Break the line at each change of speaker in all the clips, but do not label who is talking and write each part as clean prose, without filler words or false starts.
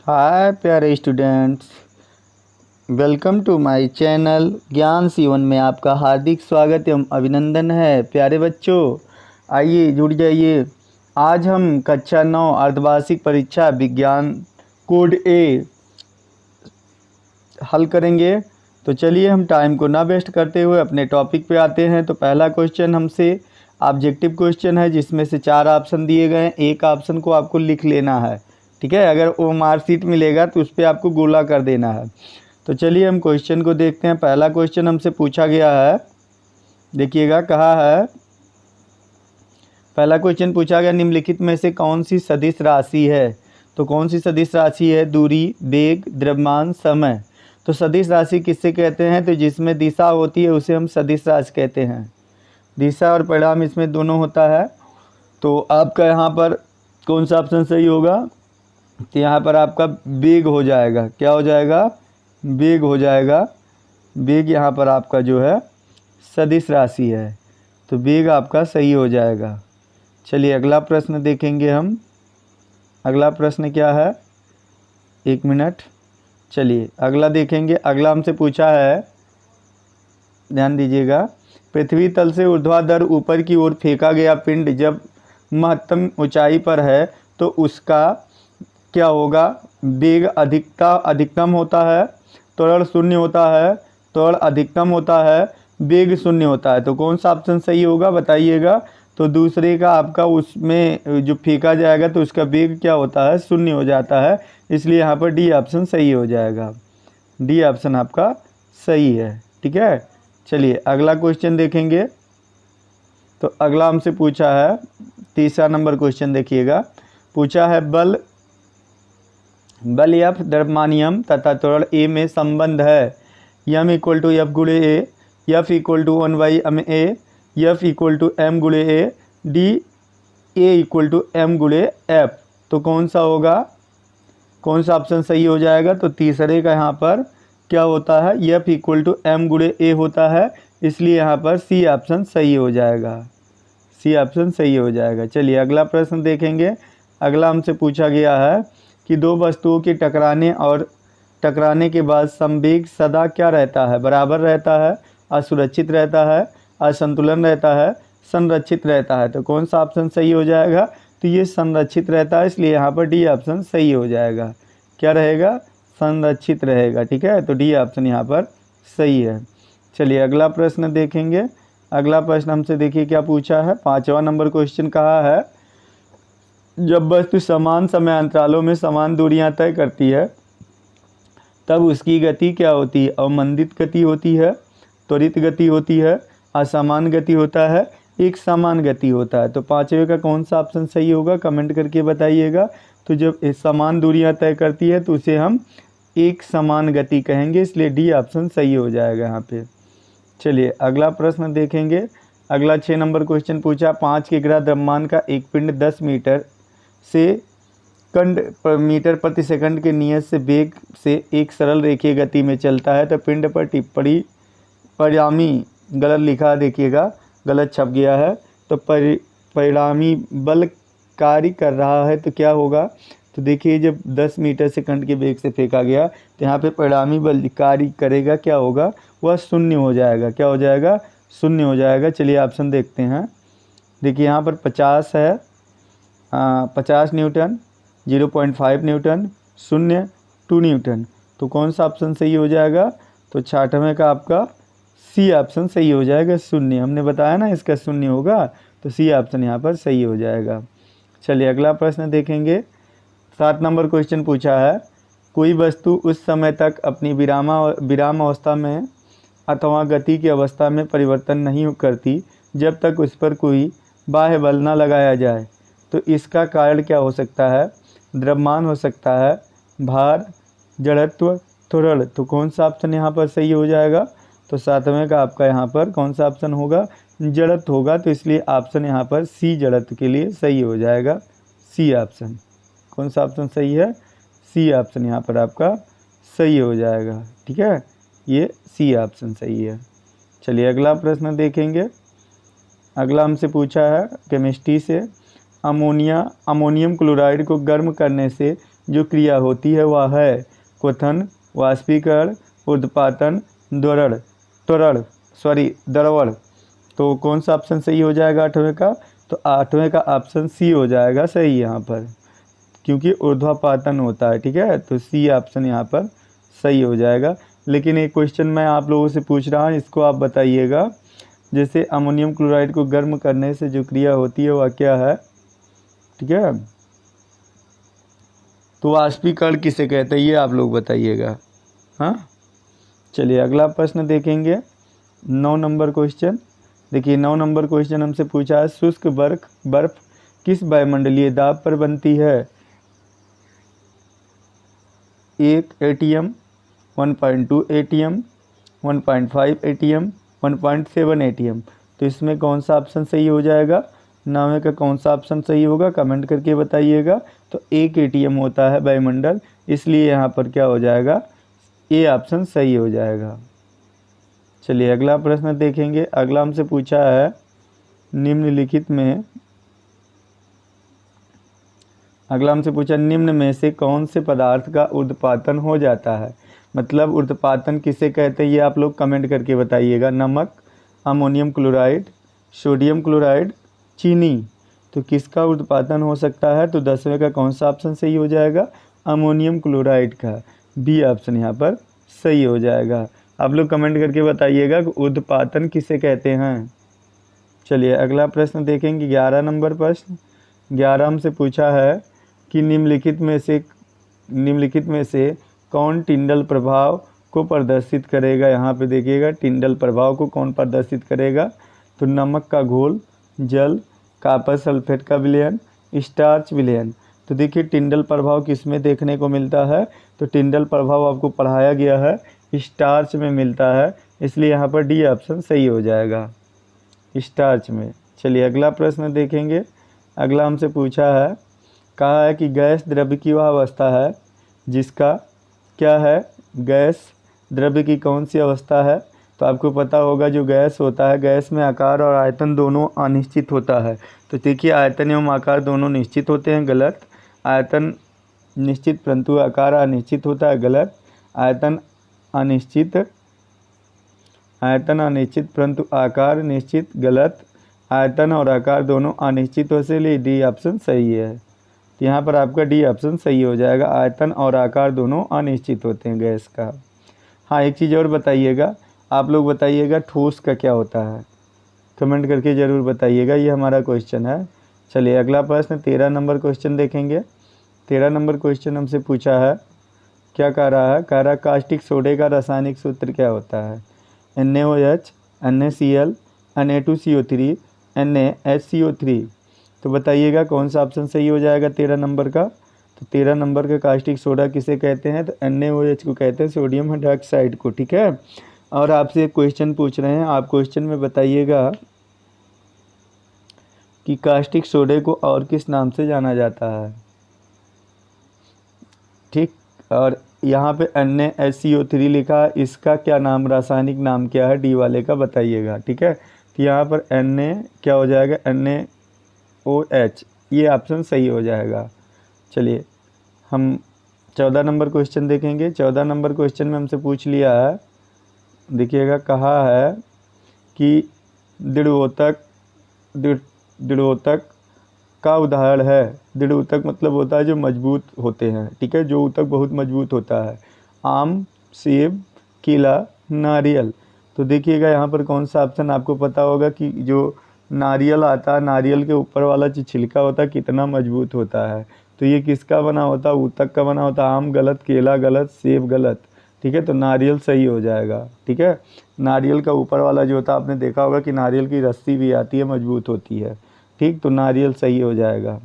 हाय प्यारे students, welcome to my channel Gyan सीवन में आपका हार्दिक स्वागत एवं अभिनंदन है। प्यारे बच्चों, आइए जुड़ जाइए। आज हम कक्षा 9 अर्धवार्षिक परीक्षा विज्ञान कोड ए हल करेंगे। तो चलिए हम टाइम को ना वेस्ट करते हुए अपने टॉपिक पे आते हैं। तो पहला क्वेश्चन हमसे ऑब्जेक्टिव क्वेश्चन है, जिसमें से 4 ऑप्शन दिए गए हैं। एक ऑप्शन को आपको लिख लेना है, ठीक है। अगर वो मार्कशीट मिलेगा तो उस पर आपको गोला कर देना है। तो चलिए हम क्वेश्चन को देखते हैं। पहला क्वेश्चन हमसे पूछा गया है, देखिएगा कहा है। पहला क्वेश्चन पूछा गया, निम्नलिखित में से कौन सी सदिश राशि है। तो कौन सी सदिश राशि है? दूरी, वेग, द्रव्यमान, समय। तो सदिश राशि किससे कहते हैं? तो जिसमें दिशा होती है उसे हम सदिश राशि कहते हैं। दिशा और परिणाम इसमें दोनों होता है। तो आपका यहाँ पर कौन सा ऑप्शन सही होगा? तो यहाँ पर आपका वेग हो जाएगा। क्या हो जाएगा? वेग हो जाएगा। वेग यहाँ पर आपका जो है सदिश राशि है, तो वेग आपका सही हो जाएगा। चलिए अगला प्रश्न देखेंगे हम। अगला प्रश्न क्या है? एक मिनट, चलिए अगला देखेंगे। अगला हमसे पूछा है, ध्यान दीजिएगा। पृथ्वी तल से ऊर्ध्वाधर ऊपर की ओर फेंका गया पिंड जब महत्तम ऊंचाई पर है तो उसका क्या होगा? वेग अधिकतम होता है, त्वरण शून्य होता है, त्वरण अधिकतम होता है, वेग शून्य होता है। तो कौन सा ऑप्शन सही होगा बताइएगा। तो दूसरे का आपका उसमें जो फेंका जाएगा तो उसका वेग क्या होता है? शून्य हो जाता है। इसलिए यहाँ पर डी ऑप्शन सही हो जाएगा। डी ऑप्शन आपका सही है, ठीक है। चलिए अगला क्वेश्चन देखेंगे। तो अगला हमसे पूछा है, तीसरा नंबर क्वेश्चन देखिएगा। पूछा है बल एफ द्रव्यमान यम तथा त्वरण ए में संबंध है। यम इक्वल टू एफ गुणे A, F equal to 1/ma, F equal to M गुणे A, D A equal to M गुणे एफ। तो कौन सा होगा? कौन सा ऑप्शन सही हो जाएगा? तो तीसरे का यहाँ पर क्या होता है? एफ इक्वल टू एम गुणे ए होता है। इसलिए यहाँ पर सी ऑप्शन सही हो जाएगा। सी ऑप्शन सही हो जाएगा। चलिए अगला प्रश्न देखेंगे। अगला हमसे पूछा गया है कि दो वस्तुओं के टकराने के बाद संवेग सदा क्या रहता है? बराबर रहता है, असुरक्षित रहता है, असंतुलन रहता है, संरक्षित रहता है। तो कौन सा ऑप्शन सही हो जाएगा? तो ये संरक्षित रहता है। इसलिए यहाँ पर डी ऑप्शन सही हो जाएगा। क्या रहेगा? संरक्षित रहेगा, ठीक है। तो डी ऑप्शन यहाँ पर सही है। चलिए अगला प्रश्न देखेंगे। अगला प्रश्न हमसे देखिए क्या पूछा है। 5वां नंबर क्वेश्चन कहा है, जब वस्तु समान समय अंतरालों में समान दूरियां तय करती है तब उसकी गति क्या होती है? अवमंदित गति होती है, त्वरित गति होती है, असमान गति होता है, एक समान गति होता है। तो 5वें का कौन सा ऑप्शन सही होगा? कमेंट करके बताइएगा। तो जब समान दूरियां तय करती है तो उसे हम एक समान गति कहेंगे। इसलिए डी ऑप्शन सही हो जाएगा यहाँ पे। चलिए अगला प्रश्न देखेंगे। अगला 6 नंबर क्वेश्चन पूछा, 5 किग्रा द्रव्यमान का एक पिंड 10 मीटर मीटर प्रति सेकंड के नियत से वेग से एक सरल रेखीय गति में चलता है। तो पिंड पर टिप्पणी परिणामी गलत लिखा, देखिएगा गलत छप गया है। तो परिणामी बल कार्य कर रहा है तो क्या होगा? तो देखिए जब 10 मीटर सेकंड के वेग से फेंका गया तो यहाँ पे परिणामी बल कार्य करेगा, क्या होगा? वह शून्य हो जाएगा। क्या हो जाएगा? शून्य हो जाएगा। चलिए ऑप्शन देखते हैं। देखिए यहाँ पर 50 है, 50 न्यूटन, 0.5 न्यूटन, 0, 2 न्यूटन। तो कौन सा ऑप्शन सही हो जाएगा? तो 6वें का आपका सी ऑप्शन सही हो जाएगा, 0। हमने बताया ना इसका 0 होगा, तो सी ऑप्शन यहाँ पर सही हो जाएगा। चलिए अगला प्रश्न देखेंगे। 7 नंबर क्वेश्चन पूछा है, कोई वस्तु उस समय तक अपनी विराम अवस्था में अथवा गति की अवस्था में परिवर्तन नहीं करती जब तक उस पर कोई बाह्य बल न लगाया जाए। तो इसका कारण क्या हो सकता है? द्रव्यमान हो सकता है, भार, जड़त्व, त्वरण। तो कौन सा ऑप्शन यहाँ पर सही हो जाएगा? तो 7वें का आपका यहाँ पर कौन सा ऑप्शन होगा? जड़त्व होगा। तो इसलिए ऑप्शन यहाँ पर सी जड़त्व के लिए सही हो जाएगा। सी ऑप्शन, कौन सा ऑप्शन सही है? सी ऑप्शन यहाँ पर आपका सही हो जाएगा, ठीक है। ये सी ऑप्शन सही है। चलिए अगला प्रश्न देखेंगे। अगला हमसे पूछा है केमिस्ट्री से, अमोनियम क्लोराइड को गर्म करने से जो क्रिया होती है वह है क्वथन, वाष्पीकरण, ऊर्ध्वपातन, द्रवण। तो कौन सा ऑप्शन सही हो जाएगा 8वें का? तो 8वें का ऑप्शन सी हो जाएगा सही यहाँ पर, क्योंकि ऊर्ध्वपातन होता है। ठीक है, तो सी ऑप्शन यहाँ पर सही हो जाएगा। लेकिन एक क्वेश्चन मैं आप लोगों से पूछ रहा हूँ, इसको आप बताइएगा। जैसे अमोनियम क्लोराइड को गर्म करने से जो क्रिया होती है वह क्या है? ठीक है, तो वाष्पीकरण किसे कहते हैं ये आप लोग बताइएगा। हाँ, चलिए अगला प्रश्न देखेंगे। 9 नंबर क्वेश्चन देखिए। 9 नंबर क्वेश्चन हमसे पूछा है, शुष्क बर्फ किस वायुमंडलीय दाब पर बनती है? 1 atm, 1.2 atm, 1.5 atm, 1.7 atm। तो इसमें कौन सा ऑप्शन सही हो जाएगा? 9वें का कौन सा ऑप्शन सही होगा कमेंट करके बताइएगा। तो 1 atm होता है वायुमंडल, इसलिए यहाँ पर क्या हो जाएगा? ए ऑप्शन सही हो जाएगा। चलिए अगला प्रश्न देखेंगे। अगला हमसे पूछा है, निम्नलिखित में निम्न में से कौन से पदार्थ का ऊर्ध्वपातन हो जाता है? मतलब ऊर्ध्वपातन किसे कहते हैं ये आप लोग कमेंट करके बताइएगा। नमक, अमोनियम क्लोराइड, सोडियम क्लोराइड, चीनी। तो किसका ऊर्ध्वपातन हो सकता है? तो 10वें का कौन सा ऑप्शन सही हो जाएगा? अमोनियम क्लोराइड का बी ऑप्शन यहाँ पर सही हो जाएगा। आप लोग कमेंट करके बताइएगा कि ऊर्ध्वपातन किसे कहते हैं। चलिए अगला प्रश्न देखेंगे। 11 नंबर प्रश्न। 11 हमसे पूछा है कि निम्नलिखित में से कौन टिंडल प्रभाव को प्रदर्शित करेगा? यहाँ पे देखिएगा, टिंडल प्रभाव को कौन प्रदर्शित करेगा? तो नमक का घोल, जल, कॉपर सल्फेट का विलयन, स्टार्च विलयन। तो देखिए टिंडल प्रभाव किस में देखने को मिलता है? तो टिंडल प्रभाव आपको पढ़ाया गया है स्टार्च में मिलता है, इसलिए यहाँ पर डी ऑप्शन सही हो जाएगा, स्टार्च में। चलिए अगला प्रश्न देखेंगे। अगला हमसे पूछा है, कहा है कि गैस द्रव्य की वह अवस्था है जिसका क्या है? गैस द्रव्य की कौन सी अवस्था है? तो आपको पता होगा जो गैस होता है, गैस में आकार और आयतन दोनों अनिश्चित होता है। तो देखिए आयतन एवं आकार दोनों निश्चित होते हैं, गलत। आयतन निश्चित परंतु आकार अनिश्चित होता है, गलत। आयतन अनिश्चित परंतु आकार निश्चित, गलत। आयतन और आकार दोनों अनिश्चित हो, से लिए डी ऑप्शन सही है। तो यहाँ पर आपका डी ऑप्शन सही हो जाएगा, आयतन और आकार दोनों अनिश्चित होते हैं गैस का। हाँ, एक चीज़ और बताइएगा, आप लोग बताइएगा ठोस का क्या होता है, कमेंट करके ज़रूर बताइएगा, ये हमारा क्वेश्चन है। चलिए अगला प्रश्न 13 नंबर क्वेश्चन देखेंगे। 13 नंबर क्वेश्चन हमसे पूछा है, क्या कह रहा है? कह रहा है कास्टिक सोडे का रासायनिक सूत्र क्या होता है? NaOH, NaCl, Na2CO3, NaHCO3। तो बताइएगा कौन सा ऑप्शन सही हो जाएगा 13 नंबर का? तो 13 नंबर का कास्टिक सोडा किसे कहते हैं? तो NaOH को कहते हैं, सोडियम हाइड्रोक्साइड को। ठीक है, और आपसे एक क्वेश्चन पूछ रहे हैं, आप क्वेश्चन में बताइएगा कि कास्टिक सोडे को और किस नाम से जाना जाता है। ठीक, और यहाँ पे NaHCO3 लिखा है, इसका क्या नाम, रासायनिक नाम क्या है? डी वाले का बताइएगा। ठीक है, तो यहाँ पर Na क्या हो जाएगा? NaOH, ये ऑप्शन सही हो जाएगा। चलिए हम 14 नंबर क्वेश्चन देखेंगे। 14 नंबर क्वेश्चन में हमसे पूछ लिया है, देखिएगा, कहा है कि दृढ़ोतक का उदाहरण है। दृढ़ मतलब होता है जो मजबूत होते हैं। ठीक है, जो ऊतक बहुत मजबूत होता है। आम, सेब, केला, नारियल। तो देखिएगा यहाँ पर कौन सा ऑप्शन आपको पता होगा कि जो नारियल आता है, नारियल के ऊपर वाला जो छिलका होता है कितना मजबूत होता है। तो ये किसका बना होता है? ऊतक का बना होता है। आम गलत, केला गलत, सेब गलत। ठीक है, तो नारियल सही हो जाएगा। ठीक है, नारियल का ऊपर वाला जो होता है, आपने देखा होगा कि नारियल की रस्सी भी आती है, मजबूत होती है। ठीक, तो नारियल सही हो जाएगा।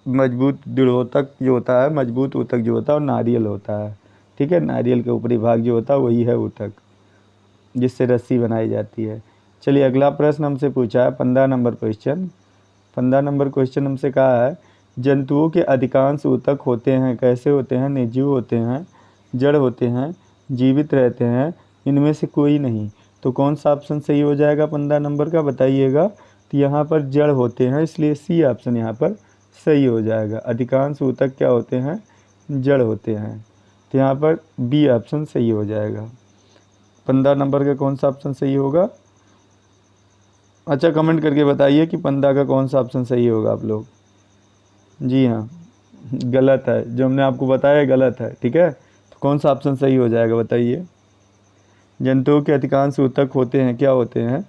मजबूत दृढ़ोतक जो होता है, मजबूत ऊतक जो होता है और नारियल होता है। ठीक है, नारियल के ऊपरी भाग जो होता है वही है ऊतक, जिससे रस्सी बनाई जाती है। चलिए अगला प्रश्न हमसे पूछा है 15 नंबर क्वेश्चन। 15 नंबर क्वेश्चन हमसे कहा है, जंतुओं के अधिकांश ऊतक होते हैं, कैसे होते हैं? निर्जीव होते हैं, जड़ होते हैं, जीवित रहते हैं, इनमें से कोई नहीं। तो कौन सा ऑप्शन सही हो जाएगा 15 नंबर का बताइएगा? तो यहाँ पर जड़ होते हैं, इसलिए सी ऑप्शन यहाँ पर सही हो जाएगा। अधिकांश ऊतक क्या होते हैं, जड़ होते हैं, तो यहाँ पर बी ऑप्शन सही हो जाएगा। 15 नंबर का कौन सा ऑप्शन सही होगा? अच्छा, कमेंट करके बताइए कि 15 का कौन सा ऑप्शन सही होगा आप लोग। जी हाँ, गलत है, जो हमने आपको बताया गलत है, ठीक है। तो कौन सा ऑप्शन सही हो जाएगा बताइए? जंतुओं के अधिकांश ऊतक होते हैं, क्या होते हैं?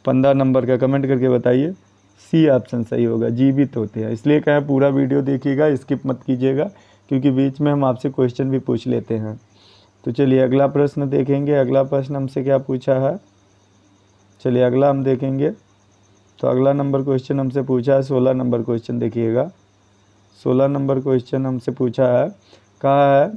15 नंबर का कमेंट करके बताइए। सी ऑप्शन सही होगा, जीवित होते हैं। इसलिए कहें पूरा वीडियो देखिएगा, स्किप मत कीजिएगा, क्योंकि बीच में हम आपसे क्वेश्चन भी पूछ लेते हैं। तो चलिए अगला प्रश्न देखेंगे। अगला प्रश्न हमसे क्या पूछा है, चलिए अगला हम देखेंगे। तो अगला नंबर क्वेश्चन हमसे पूछा है 16 नंबर क्वेश्चन, देखिएगा 16 नंबर क्वेश्चन हमसे पूछा है, कहा है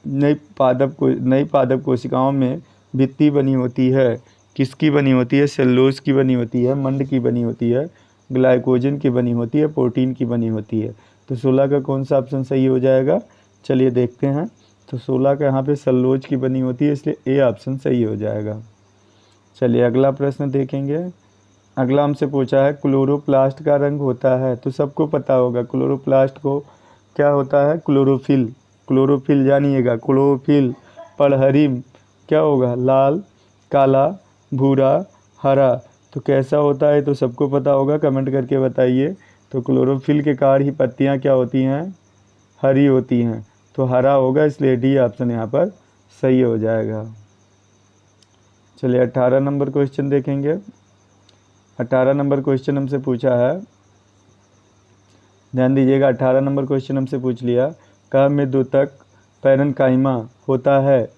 नई पादप कोशिकाओं में भित्ति बनी होती है, किसकी बनी होती है? सेलुलोज की बनी होती है, मंड की बनी होती है, ग्लाइकोजन की बनी होती है, प्रोटीन की बनी होती है। तो 16 का कौन सा ऑप्शन सही हो जाएगा? चलिए देखते हैं। तो 16 का यहाँ पे सेलुलोज की बनी होती है, इसलिए ए ऑप्शन सही हो जाएगा। चलिए अगला प्रश्न देखेंगे। अगला हमसे पूछा है क्लोरोप्लास्ट का रंग होता है, तो सबको पता होगा क्लोरोप्लास्ट को क्या होता है, क्लोरोफिल। क्लोरोफिल जानिएगा, क्लोरोफिल पड़हरिम क्या होगा, लाल, काला, भूरा, हरा। तो कैसा होता है तो सबको पता होगा, कमेंट करके बताइए। तो क्लोरोफिल के कारण ही पत्तियां क्या होती हैं, हरी होती हैं, तो हरा होगा, इसलिए डी ऑप्शन यहाँ पर सही हो जाएगा। चलिए 18 नंबर क्वेश्चन देखेंगे। 18 नंबर क्वेश्चन हमसे पूछा है, ध्यान दीजिएगा। 18 नंबर क्वेश्चन हमसे पूछ लिया, कब मृदुतक पैरेन्काइमा होता है?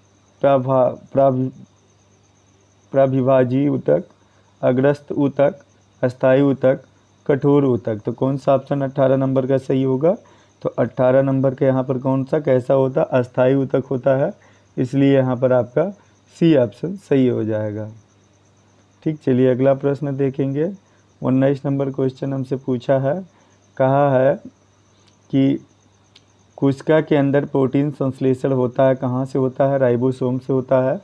प्रविभाजी ऊतक, अग्रस्त ऊतक, अस्थायी ऊतक, कठोर ऊतक। तो कौन सा ऑप्शन 18 नंबर का सही होगा? तो 18 नंबर के यहाँ पर कौन सा कैसा होता, अस्थायी ऊतक होता है, इसलिए यहाँ पर आपका सी ऑप्शन सही हो जाएगा। ठीक, चलिए अगला प्रश्न देखेंगे। 19 नंबर क्वेश्चन हमसे पूछा है, कहा है कि कोशिका के अंदर प्रोटीन संश्लेषण होता है, कहाँ से होता है? राइबोसोम से होता है,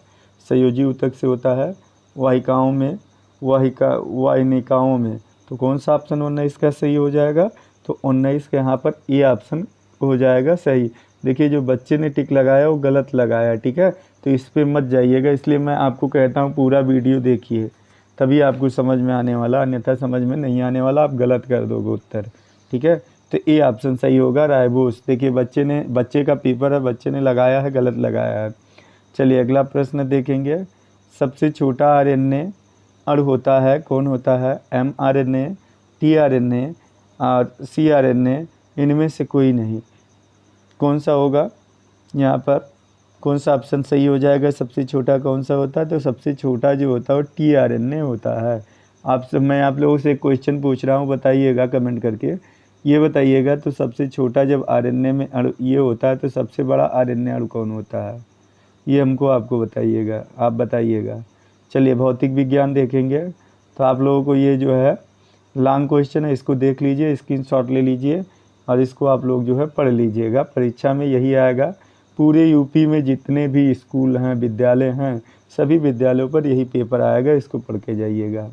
संयोजी ऊतक से होता है, वाहिकाओं में, वाहिनिकाओं में। तो कौन सा ऑप्शन 19 का सही हो जाएगा? तो 19 के यहाँ पर ए ऑप्शन हो जाएगा सही। देखिए जो बच्चे ने टिक लगाया वो गलत लगाया, ठीक है, तो इस पर मत जाइएगा। इसलिए मैं आपको कहता हूँ पूरा वीडियो देखिए, तभी आपको समझ में आने वाला, अन्यथा समझ में नहीं आने वाला, आप गलत कर दोगे उत्तर, ठीक है। तो ए ऑप्शन सही होगा, राइबोस। देखिए बच्चे का पेपर है, बच्चे ने लगाया है, गलत लगाया है। चलिए अगला प्रश्न देखेंगे। सबसे छोटा आरएनए अणु होता है, कौन होता है? mRNA, tRNA और cRNA, इनमें से कोई नहीं। कौन सा होगा यहाँ पर, कौन सा ऑप्शन सही हो जाएगा? सबसे छोटा कौन सा होता है? तो सबसे छोटा जो होता है वो tRNA होता है। मैं आप लोगों से क्वेश्चन पूछ रहा हूँ, बताइएगा कमेंट करके, ये बताइएगा तो सबसे छोटा जब आरएनए में अणु ये होता है तो सबसे बड़ा आरएनए अणु कौन होता है? ये हमको आपको बताइएगा, आप बताइएगा। चलिए भौतिक विज्ञान देखेंगे। तो आप लोगों को ये जो है लॉन्ग क्वेश्चन है, इसको देख लीजिए, स्क्रीनशॉट ले लीजिए और इसको आप लोग जो है पढ़ लीजिएगा। परीक्षा में यही आएगा, पूरे यूपी में जितने भी स्कूल हैं, विद्यालय हैं, सभी विद्यालयों पर यही पेपर आएगा, इसको पढ़ के जाइएगा,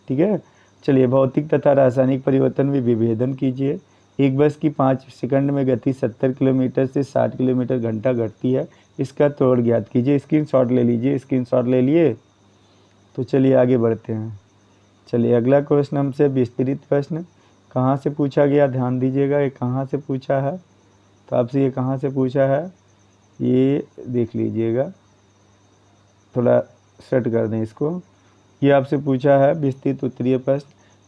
ठीक है। चलिए भौतिक तथा रासायनिक परिवर्तन में विभेदन कीजिए। एक बस की 5 सेकंड में गति 70 किलोमीटर से 60 किलोमीटर घंटा घटती है, इसका त्वरण ज्ञात कीजिए। स्क्रीनशॉट ले लीजिए, स्क्रीनशॉट ले लिए। तो चलिए आगे बढ़ते हैं। चलिए अगला क्वेश्चन हमसे विस्तृत प्रश्न कहाँ से पूछा गया, ध्यान दीजिएगा, ये कहाँ से पूछा है। तो आपसे ये कहाँ से पूछा है ये देख लीजिएगा, थोड़ा सेट कर दें इसको। ये आपसे पूछा है विस्तृत उत्तरीय प्रश्न,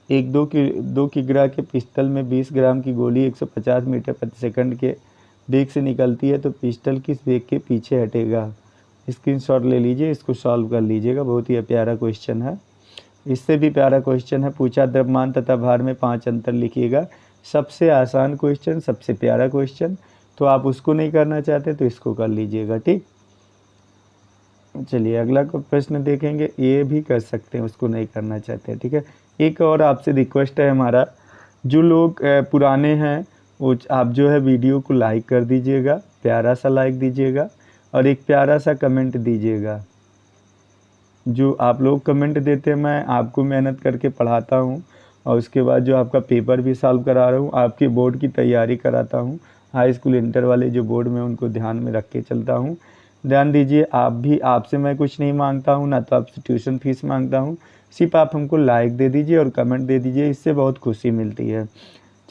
एक 2 किग्रा के पिस्टल में 20 ग्राम की गोली 150 मीटर प्रति सेकंड के वेग से निकलती है, तो पिस्टल किस वेग के पीछे हटेगा? स्क्रीनशॉट ले लीजिए, इसको सॉल्व कर लीजिएगा, बहुत ही प्यारा क्वेश्चन है। इससे भी प्यारा क्वेश्चन है, पूछा द्रव्यमान तथा भार में 5 अंतर लिखिएगा। सबसे आसान क्वेश्चन, सबसे प्यारा क्वेश्चन, तो आप उसको नहीं करना चाहते तो इसको कर लीजिएगा, ठीक। चलिए अगला प्रश्न देखेंगे, ये भी कर सकते हैं, उसको नहीं करना चाहते हैं, ठीक है। एक और आपसे रिक्वेस्ट है हमारा, जो लोग पुराने हैं वो आप जो है वीडियो को लाइक कर दीजिएगा, प्यारा सा लाइक दीजिएगा और एक प्यारा सा कमेंट दीजिएगा। जो आप लोग कमेंट देते हैं, मैं आपको मेहनत करके पढ़ाता हूँ और उसके बाद जो आपका पेपर भी सॉल्व करा रहा हूँ, आपके बोर्ड की तैयारी कराता हूँ। हाई स्कूल इंटर वाले जो बोर्ड में उनको ध्यान में रख के चलता हूँ। ध्यान दीजिए, आप भी, आपसे मैं कुछ नहीं मांगता हूँ, ना तो आपसे ट्यूशन फीस मांगता हूँ। सिर्फ आप हमको लाइक दे दीजिए और कमेंट दे दीजिए, इससे बहुत खुशी मिलती है।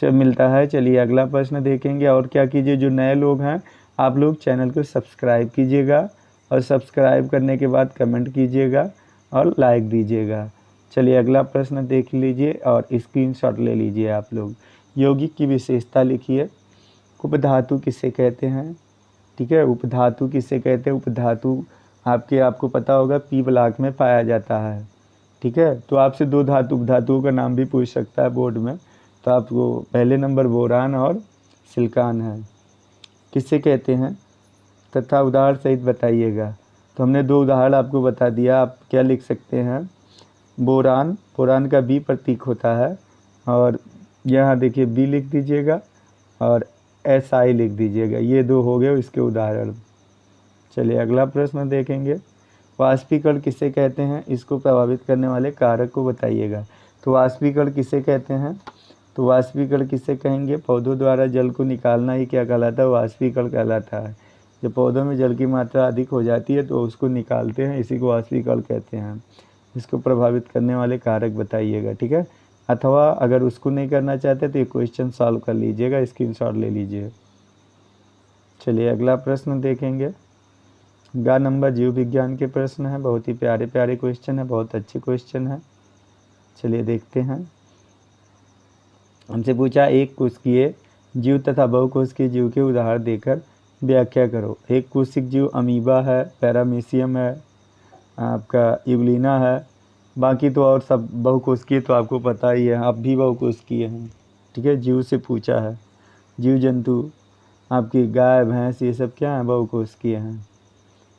मिलता है। चलिए अगला प्रश्न देखेंगे। और क्या कीजिए, जो नए लोग हैं आप लोग चैनल को सब्सक्राइब कीजिएगा और सब्सक्राइब करने के बाद कमेंट कीजिएगा और लाइक दीजिएगा। चलिए अगला प्रश्न देख लीजिए और स्क्रीनशॉट ले लीजिए आप लोग। यौगिक की विशेषता लिखिए। उपधातु किसे कहते हैं? ठीक है, उपधातु किसे कहते हैं? उपधातु आपको पता होगा पी ब्लॉक में पाया जाता है। ठीक है, तो आपसे दो उपधातुओं का नाम भी पूछ सकता है बोर्ड में। तो आपको पहले नंबर बोरान और सिलिकॉन है। किससे कहते हैं तथा उदाहरण सहित बताइएगा। तो हमने दो उदाहरण आपको बता दिया। आप क्या लिख सकते हैं? बोरान का बी प्रतीक होता है, और यहाँ देखिए बी लिख दीजिएगा और SI लिख दीजिएगा। ये दो हो गए इसके उदाहरण। चलिए अगला प्रश्न देखेंगे। वाष्पीकरण किसे कहते हैं? इसको प्रभावित करने वाले कारक को बताइएगा। तो वाष्पीकरण किसे कहते हैं? तो वाष्पीकरण किसे कहेंगे? पौधों द्वारा जल को निकालना ही क्या कहलाता है? वाष्पीकरण कहलाता है। जब पौधों में जल की मात्रा अधिक हो जाती है तो उसको निकालते हैं, इसी को वाष्पीकरण कहते हैं। इसको प्रभावित करने वाले कारक बताइएगा। ठीक है, अथवा अगर उसको नहीं करना चाहते तो ये क्वेश्चन सॉल्व कर लीजिएगा, स्क्रीनशॉट ले लीजिए। चलिए अगला प्रश्न देखेंगे। गा नंबर जीव विज्ञान के प्रश्न है। बहुत ही प्यारे प्यारे क्वेश्चन है, बहुत अच्छे क्वेश्चन है। चलिए देखते हैं। हमसे पूछा एक कोशिकीय जीव तथा बहुकोशिकीय जीव के उदाहरण देकर व्याख्या करो। एक कोशिक जीव अमीबा है, पैरामीशियम है, आपका यूग्लिना है, बाकी तो और सब बहुकोशिकीय तो आपको पता ही है, आप भी बहुकोशिकीय हैं। ठीक है, जीव से पूछा है। जीव जंतु आपकी गाय भैंस ये सब क्या है? बहुकोशिकीय हैं।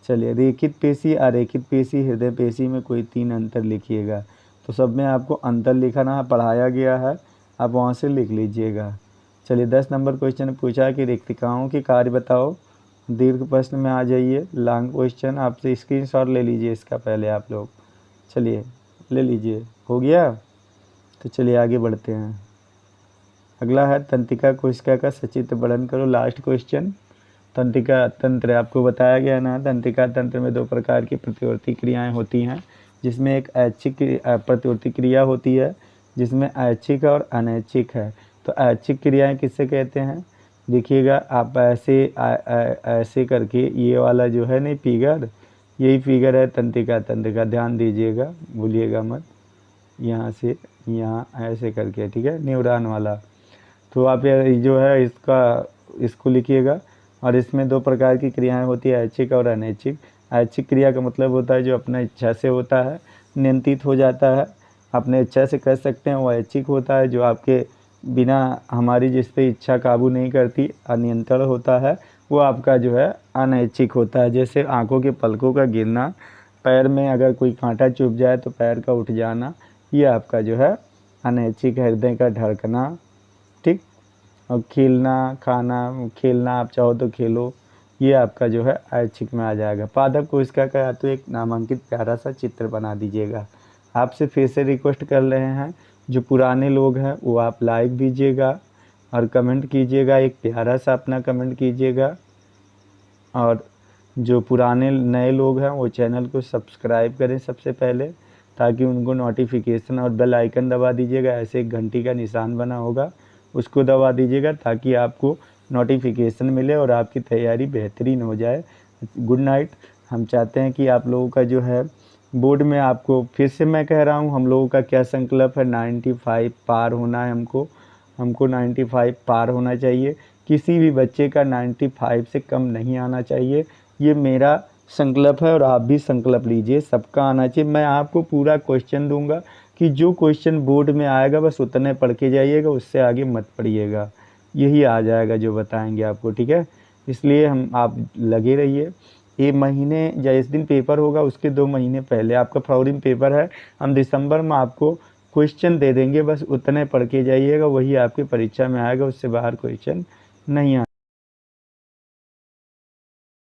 चलिए रेखित पेशी, अरेखित पेशी, हृदय पेशी में कोई 3 अंतर लिखिएगा। तो सब में आपको अंतर लिखना पढ़ाया गया है, आप वहाँ से लिख लीजिएगा। चलिए 10 नंबर क्वेश्चन पूछा कि रेखिकाओं के कार्य बताओ। दीर्घ प्रश्न में आ जाइए, लॉन्ग क्वेश्चन। आपसे स्क्रीनशॉट ले लीजिए इसका पहले आप लोग। चलिए ले लीजिए, हो गया? तो चलिए आगे बढ़ते हैं। अगला है तंत्रिका कोशिका का सचित्र वर्णन करो। Last question. तंत्रिका तंत्र आपको बताया गया ना, तंत्रिका तंत्र में 2 प्रकार की प्रतिवर्ती क्रियाएं होती हैं, जिसमें एक ऐच्छिक प्रतिवर्ती क्रिया होती है, जिसमें ऐच्छिक और अनैच्छिक है। तो ऐच्छिक क्रियाएं किससे कहते हैं? देखिएगा आप ऐसे करके, ये वाला जो है नहीं फिगर, यही फिगर है तंत्रिका तंत्र का, ध्यान दीजिएगा, भूलिएगा मत। यहाँ से यहाँ ऐसे करके, ठीक है, न्यूरॉन वाला। तो आप जो है इसको लिखिएगा। और इसमें 2 प्रकार की क्रियाएं होती है, ऐच्छिक और अनैच्छिक। ऐच्छिक क्रिया का मतलब होता है जो अपना इच्छा से होता है, नियंत्रित हो जाता है, अपने इच्छा से कर सकते हैं। वो ऐच्छिक होता है जो आपके बिना हमारी जिस पे इच्छा काबू नहीं करती, अनियंत्रण होता है, वो आपका जो है अनैच्छिक होता है। जैसे आंखों के पलकों का गिरना, पैर में अगर कोई कांटा चुभ जाए तो पैर का उठ जाना, ये आपका जो है अनैच्छिक है। हृदय का धड़कना, ठीक, और खेलना आप चाहो तो खेलो, ये आपका जो है ऐच्छिक में आ जाएगा। पादप कोशिका का तो एक नामांकित प्यारा सा चित्र बना दीजिएगा। आपसे फिर से रिक्वेस्ट कर रहे हैं, जो पुराने लोग हैं वो आप लाइक दीजिएगा और कमेंट कीजिएगा, एक प्यारा सा अपना कमेंट कीजिएगा। और जो पुराने नए लोग हैं वो चैनल को सब्सक्राइब करें सबसे पहले, ताकि उनको नोटिफिकेशन, और बेल आइकन दबा दीजिएगा, ऐसे एक घंटी का निशान बना होगा उसको दबा दीजिएगा, ताकि आपको नोटिफिकेशन मिले और आपकी तैयारी बेहतरीन हो जाए। Good night. हम चाहते हैं कि आप लोगों का जो है बोर्ड में, आपको फिर से मैं कह रहा हूँ, हम लोगों का क्या संकल्प है, 95 पार होना है। हमको 95 पार होना चाहिए। किसी भी बच्चे का 95 से कम नहीं आना चाहिए, ये मेरा संकल्प है। और आप भी संकल्प लीजिए, सबका आना चाहिए। मैं आपको पूरा क्वेश्चन दूंगा कि जो क्वेश्चन बोर्ड में आएगा बस उतने पढ़ के जाइएगा, उससे आगे मत पढ़िएगा, यही आ जाएगा जो बताएंगे आपको। ठीक है, इसलिए आप लगे रहिए। ये महीने जिस दिन पेपर होगा उसके 2 महीने पहले, आपका फरवरी में पेपर है, हम दिसंबर में आपको क्वेश्चन दे देंगे, बस उतने पढ़ के जाइएगा, वही आपकी परीक्षा में आएगा, उससे बाहर क्वेश्चन नहीं आएगा।